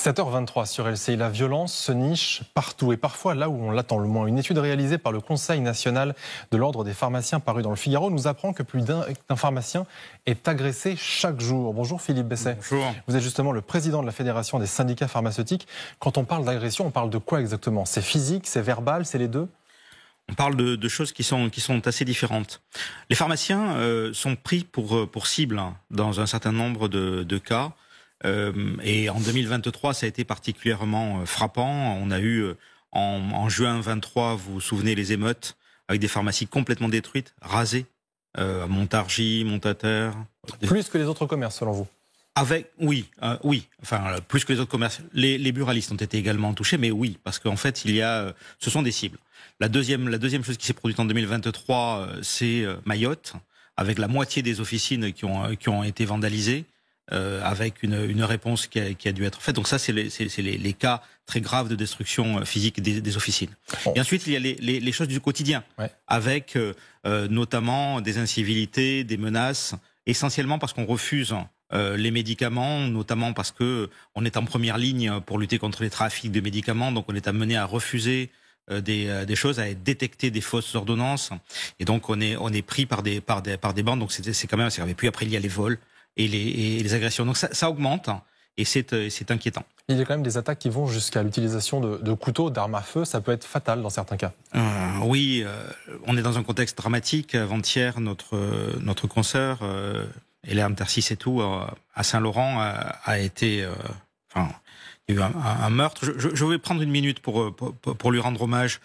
7h23 sur LCI, la violence se niche partout et parfois là où on l'attend le moins. Une étude réalisée par le Conseil national de l'ordre des pharmaciens parue dans le Figaro nous apprend que plus d'un pharmacien est agressé chaque jour. Bonjour Philippe Besset. Bonjour. Vous êtes justement le président de la Fédération des syndicats pharmaceutiques. Quand on parle d'agression, on parle de quoi exactement? C'est physique, c'est verbal, c'est les deux? On parle de choses qui sont assez différentes. Les pharmaciens sont pris pour cible dans un certain nombre de cas. Et en 2023, ça a été particulièrement frappant. On a eu en juin 23, vous vous souvenez, les émeutes avec des pharmacies complètement détruites, rasées, à Montargis, Montataire. Plus que les autres commerces, selon vous? Oui, enfin plus que les autres commerces. Les buralistes ont été également touchés, mais oui, parce qu'en fait, ce sont des cibles. La deuxième chose qui s'est produite en 2023, c'est Mayotte, avec la moitié des officines qui ont été vandalisées. Avec une réponse qui a dû être faite. Donc ça, c'est les cas très graves de destruction physique des officines. Bon. Et ensuite, il y a les choses du quotidien, ouais, avec notamment des incivilités, des menaces, essentiellement parce qu'on refuse les médicaments, notamment parce que on est en première ligne pour lutter contre les trafics de médicaments, donc on est amené à refuser des choses, à détecter des fausses ordonnances, et donc on est pris par des bandes. Donc c'est quand même assez grave. Et puis après, il y a les vols et les agressions. Donc ça augmente et c'est inquiétant. Il y a quand même des attaques qui vont jusqu'à l'utilisation de couteaux, d'armes à feu. Ça peut être fatal dans certains cas. Oui, on est dans un contexte dramatique. Avant-hier, notre consoeur, Hélène Tercis-Setou, à Saint-Laurent, a été... il y a eu un meurtre. Je vais prendre une minute pour lui rendre hommage.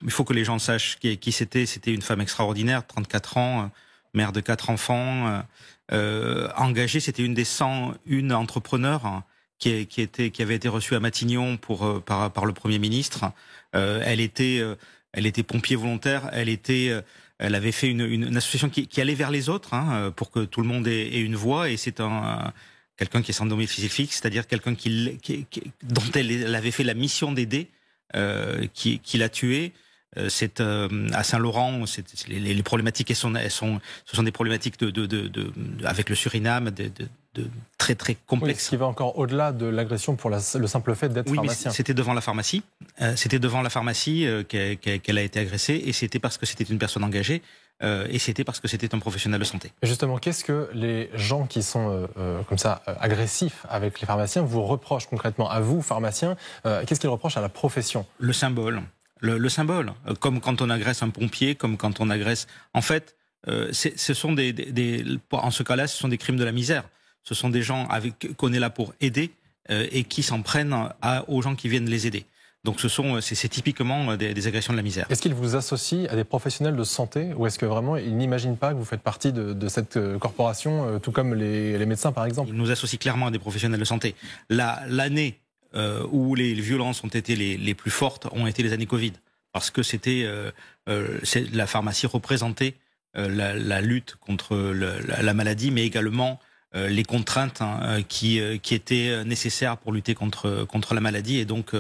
Il faut que les gens sachent qui c'était. C'était une femme extraordinaire, 34 ans, mère de 4 enfants, engagée. C'était une des 101 entrepreneurs qui avait été reçue à Matignon par le Premier ministre. Elle était pompier volontaire. Elle avait fait une association qui allait vers les autres, pour que tout le monde ait une voix. Et c'est quelqu'un qui est sans domicile fixe, c'est-à-dire quelqu'un dont elle avait fait la mission d'aider, qui l'a tué. C'est à Saint-Laurent, les problématiques ce sont des problématiques avec le Suriname, de très très complexes. Oui, ce qui va encore au-delà de l'agression pour le simple fait d'être pharmacien. Oui, c'était devant la pharmacie. C'était devant la pharmacie qu'elle a été agressée, et c'était parce que c'était une personne engagée. Et c'était parce que c'était un professionnel de santé. Et justement, qu'est-ce que les gens qui sont comme ça agressifs avec les pharmaciens vous reprochent concrètement à vous, pharmaciens? Qu'est-ce qu'ils reprochent à la profession? Le symbole. Le symbole, comme quand on agresse un pompier, comme quand on agresse... En fait, ce sont en ce cas-là, ce sont des crimes de la misère. Ce sont des gens qu'on est là pour aider et qui s'en prennent aux gens qui viennent les aider. Donc c'est typiquement des agressions de la misère. Est-ce qu'ils vous associent à des professionnels de santé, ou est-ce que vraiment ils n'imaginent pas que vous faites partie de cette corporation, tout comme les médecins par exemple? Ils nous associent clairement à des professionnels de santé. L'année où les violences ont été les plus fortes ont été les années Covid, parce que la pharmacie représentait la lutte contre la maladie, mais également les contraintes qui étaient nécessaires pour lutter contre la maladie, et donc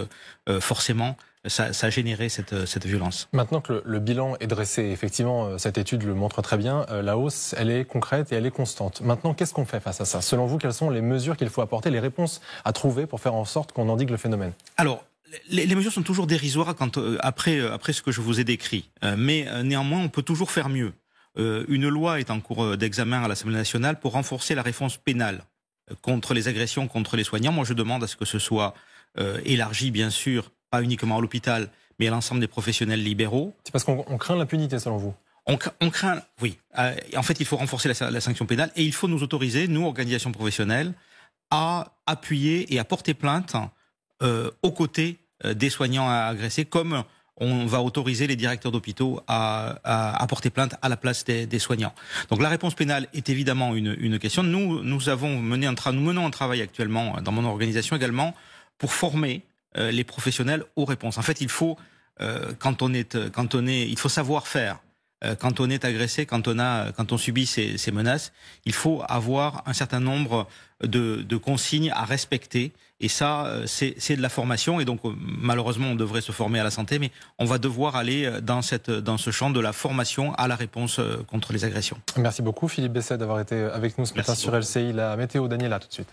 forcément ça a généré cette violence. Maintenant que le bilan est dressé, effectivement cette étude le montre très bien, la hausse elle est concrète et elle est constante. Maintenant, qu'est-ce qu'on fait face à ça? Selon vous, quelles sont les mesures qu'il faut apporter, les réponses à trouver pour faire en sorte qu'on endigue le phénomène? Alors, les mesures sont toujours dérisoires après ce que je vous ai décrit, mais néanmoins on peut toujours faire mieux. Une loi est en cours d'examen à l'Assemblée nationale pour renforcer la réponse pénale contre les agressions contre les soignants. Moi, je demande à ce que ce soit élargi, bien sûr, pas uniquement à l'hôpital, mais à l'ensemble des professionnels libéraux. C'est parce qu'on craint l'impunité, selon vous? On craint, oui. En fait, il faut renforcer la sanction pénale, et il faut nous autoriser, nous, organisations professionnelles, à appuyer et à porter plainte aux côtés des soignants agressés, comme on va autoriser les directeurs d'hôpitaux à porter plainte à la place des soignants. Donc la réponse pénale est évidemment une question. Nous menons un travail actuellement dans mon organisation également pour former les professionnels aux réponses. En fait, il faut il faut savoir faire. Quand on est agressé, quand on subit ces menaces, il faut avoir un certain nombre de consignes à respecter. Et ça, c'est de la formation. Et donc, malheureusement, on devrait se former à la santé, mais on va devoir aller dans ce champ de la formation à la réponse contre les agressions. Merci beaucoup, Philippe Besset, d'avoir été avec nous ce matin sur LCI. La météo, Daniela, tout de suite.